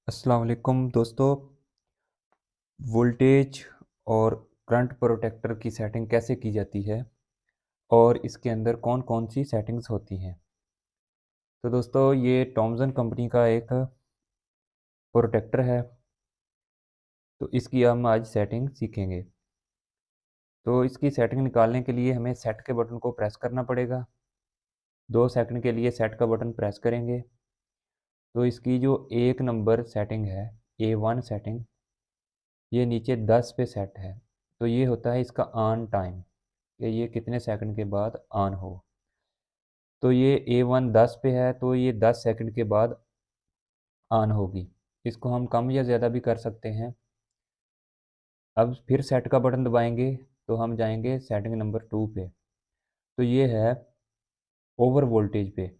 अस्सलाम वालेकुम दोस्तों। वोल्टेज और करंट प्रोटेक्टर की सेटिंग कैसे की जाती है और इसके अंदर कौन कौन सी सेटिंग्स होती हैं। तो दोस्तों ये टॉमसन कंपनी का एक प्रोटेक्टर है, तो इसकी हम आज सेटिंग सीखेंगे। तो इसकी सेटिंग निकालने के लिए हमें सेट के बटन को प्रेस करना पड़ेगा। 2 सेकंड के लिए सेट का बटन प्रेस करेंगे तो इसकी जो 1 नंबर सेटिंग है, A1 सेटिंग, ये नीचे 10 पे सेट है। तो ये होता है इसका ऑन टाइम, कि ये कितने सेकंड के बाद ऑन हो। तो ये A1 10 पे है तो ये 10 सेकंड के बाद ऑन होगी। इसको हम कम या ज़्यादा भी कर सकते हैं। अब फिर सेट का बटन दबाएंगे तो हम जाएंगे सेटिंग नंबर 2 पे। तो ये है ओवर वोल्टेज पे,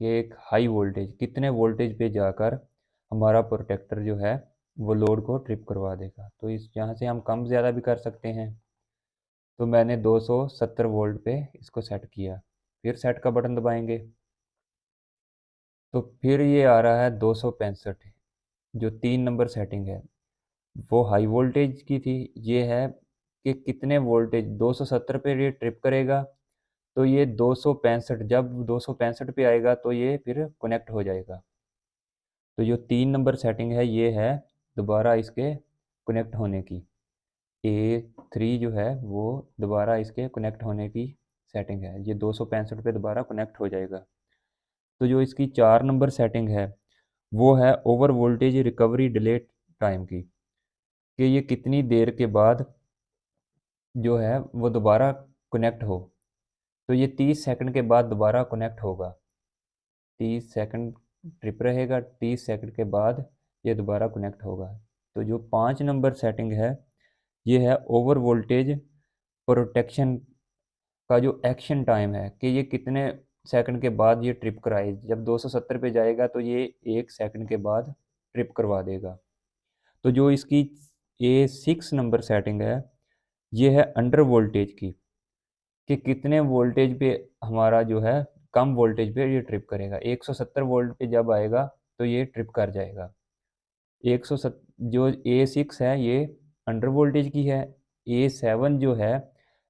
ये एक हाई वोल्टेज, कितने वोल्टेज पे जाकर हमारा प्रोटेक्टर जो है वो लोड को ट्रिप करवा देगा। तो इस यहाँ से हम कम ज़्यादा भी कर सकते हैं। तो मैंने 270 वोल्ट पे इसको सेट किया। फिर सेट का बटन दबाएंगे तो फिर ये आ रहा है 265, जो 3 नंबर सेटिंग है वो हाई वोल्टेज की थी। ये है कि कितने वोल्टेज 270 पे ये ट्रिप करेगा, तो ये 265, जब 265 पे आएगा तो ये फिर कनेक्ट हो जाएगा। तो जो 3 नंबर सेटिंग है ये है दोबारा इसके कनेक्ट होने की। A3 जो है वो दोबारा इसके कनेक्ट होने की सेटिंग है, ये 265 पे दोबारा कनेक्ट हो जाएगा। तो जो इसकी 4 नंबर सेटिंग है वो है over voltage recovery delay time की, कि ये कितनी देर के बाद जो है वो दोबारा कनेक्ट हो। तो ये 30 सेकंड के बाद दोबारा कनेक्ट होगा। 30 सेकंड ट्रिप रहेगा, 30 सेकंड के बाद ये दोबारा कनेक्ट होगा। तो जो 5 नंबर सेटिंग है ये है ओवर वोल्टेज प्रोटेक्शन का जो एक्शन टाइम है, कि ये कितने सेकंड के बाद ये ट्रिप कराए। जब 270 पे जाएगा तो ये 1 सेकंड के बाद ट्रिप करवा देगा। तो जो इसकी A6 नंबर सेटिंग है ये है अंडर वोल्टेज की, कि कितने वोल्टेज पे हमारा जो है कम वोल्टेज पे ये ट्रिप करेगा। 170 वोल्ट पे जब आएगा तो ये ट्रिप कर जाएगा। 107 जो A6 है ये अंडर वोल्टेज की है। A7 जो है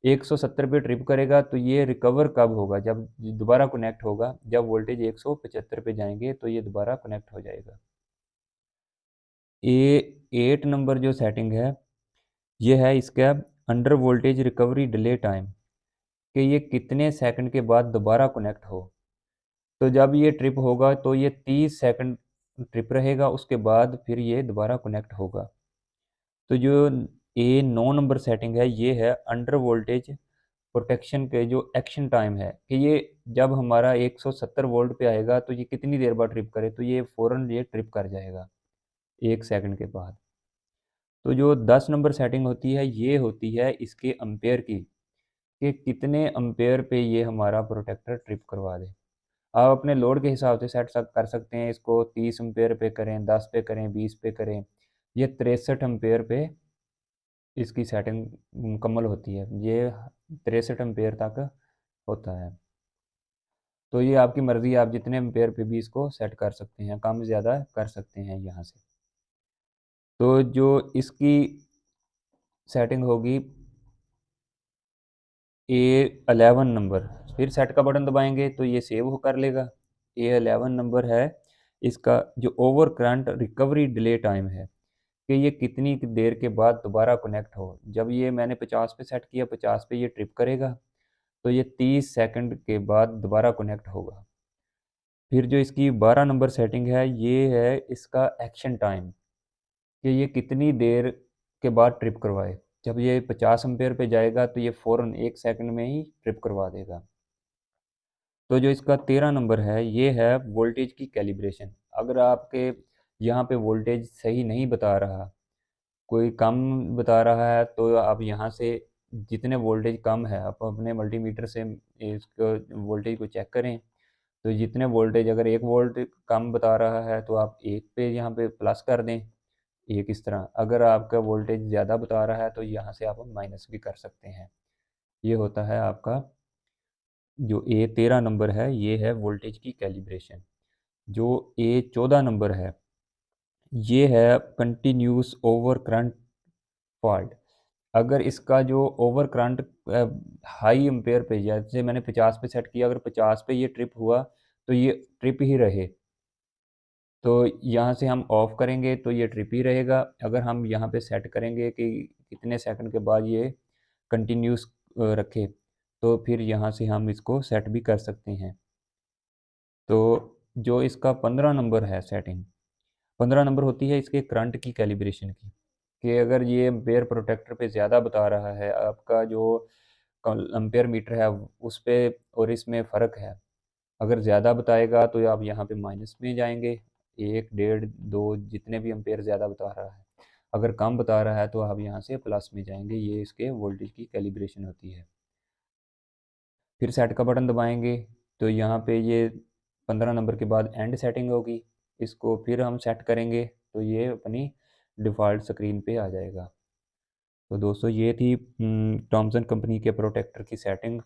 170 पे ट्रिप करेगा तो ये रिकवर कब होगा, जब दोबारा कनेक्ट होगा, जब वोल्टेज 175 पे जाएंगे तो ये दोबारा कनेक्ट हो जाएगा। A8 नंबर जो सेटिंग है ये है इसका under voltage recovery delay time, कि ये कितने सेकंड के बाद दोबारा कनेक्ट हो। तो जब ये ट्रिप होगा तो ये 30 सेकंड ट्रिप रहेगा, उसके बाद फिर ये दोबारा कनेक्ट होगा। तो जो A9 नंबर सेटिंग है ये है अंडर वोल्टेज प्रोटेक्शन के जो एक्शन टाइम है, कि ये जब हमारा 170 वोल्ट पे आएगा तो ये कितनी देर बाद ट्रिप करे, तो ये फ़ौरन ये ट्रिप कर जाएगा 1 सेकंड के बाद। तो जो 10 नंबर सेटिंग होती है ये होती है इसके एम्पेयर की, कि कितने एम्पेयर पे ये हमारा प्रोटेक्टर ट्रिप करवा दे। आप अपने लोड के हिसाब से कर सकते हैं, इसको 30 एम्पेयर पे करें, 10 पे करें, 20 पे करें। ये 63 एम्पेयर पे इसकी सेटिंग मुकम्मल होती है, ये 63 एम्पेयर तक होता है। तो ये आपकी मर्ज़ी, आप जितने एम्पेयर पे भी इसको सेट कर सकते हैं, कम ज़्यादा कर सकते हैं यहाँ से। तो जो इसकी सेटिंग होगी A11 नंबर, फिर सेट का बटन दबाएंगे तो ये सेव हो कर लेगा। A11 नंबर है इसका जो over current recovery delay time है, कि ये कितनी देर के बाद दोबारा कनेक्ट हो। जब ये मैंने 50 पे सेट किया, 50 पे ये ट्रिप करेगा तो ये 30 सेकंड के बाद दोबारा कनेक्ट होगा। फिर जो इसकी 12 नंबर सेटिंग है ये है इसका एक्शन टाइम, कि ये कितनी देर के बाद ट्रिप करवाए। जब ये 50 एम्पेयर पे जाएगा तो ये फ़ौरन 1 सेकंड में ही ट्रिप करवा देगा। तो जो इसका 13 नंबर है ये है वोल्टेज की कैलिब्रेशन। अगर आपके यहाँ पे वोल्टेज सही नहीं बता रहा, कोई कम बता रहा है, तो आप यहाँ से जितने वोल्टेज कम है आप अपने मल्टीमीटर से इसको वोल्टेज को चेक करें। तो जितने वोल्टेज, अगर 1 वोल्ट कम बता रहा है तो आप 1 पे यहाँ पे प्लस कर दें, एक इस तरह। अगर आपका वोल्टेज ज़्यादा बता रहा है तो यहाँ से आप माइनस भी कर सकते हैं। ये होता है आपका जो A13 नंबर है ये है वोल्टेज की कैलिब्रेशन। जो A14 नंबर है ये है कंटिन्यूस ओवर करंट फॉल्ट। अगर इसका जो ओवर करंट हाई एम्पेयर पे, जैसे मैंने 50 पे सेट किया, अगर 50 पे ये ट्रिप हुआ तो ये ट्रिप ही रहे, तो यहाँ से हम ऑफ करेंगे तो ये ट्रिप ही रहेगा। अगर हम यहाँ पे सेट करेंगे कि कितने सेकंड के बाद ये कंटिन्यूस रखे, तो फिर यहाँ से हम इसको सेट भी कर सकते हैं। तो जो इसका 15 नंबर है सेटिंग, 15 नंबर होती है इसके करंट की कैलिब्रेशन की, कि अगर ये एम्पेयर प्रोटेक्टर पे ज़्यादा बता रहा है, आपका जो एम्पेयर मीटर है उस पे और इसमें फ़र्क है, अगर ज़्यादा बताएगा तो आप यहाँ पे माइनस में जाएंगे, 1, 1.5, 2 जितने भी एम्पेयर ज़्यादा बता रहा है। अगर कम बता रहा है तो आप यहाँ से प्लस में जाएंगे। ये इसके वोल्टेज की कैलिब्रेशन होती है। फिर सेट का बटन दबाएंगे तो यहाँ पे ये 15 नंबर के बाद एंड सेटिंग होगी, इसको फिर हम सेट करेंगे तो ये अपनी डिफ़ॉल्ट स्क्रीन पे आ जाएगा। तो दोस्तों ये थी टॉमसन कंपनी के प्रोटेक्टर की सेटिंग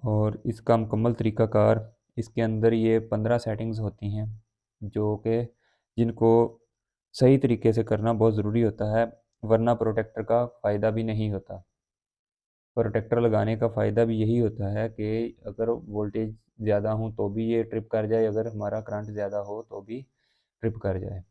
और इसका मुकम्मल तरीक़ाकार। इसके अंदर ये 15 सेटिंग्स होती हैं जो कि जिनको सही तरीके से करना बहुत ज़रूरी होता है, वरना प्रोटेक्टर का फ़ायदा भी नहीं होता। प्रोटेक्टर लगाने का फ़ायदा भी यही होता है कि अगर वोल्टेज ज़्यादा हो तो भी ये ट्रिप कर जाए, अगर हमारा करंट ज़्यादा हो तो भी ट्रिप कर जाए।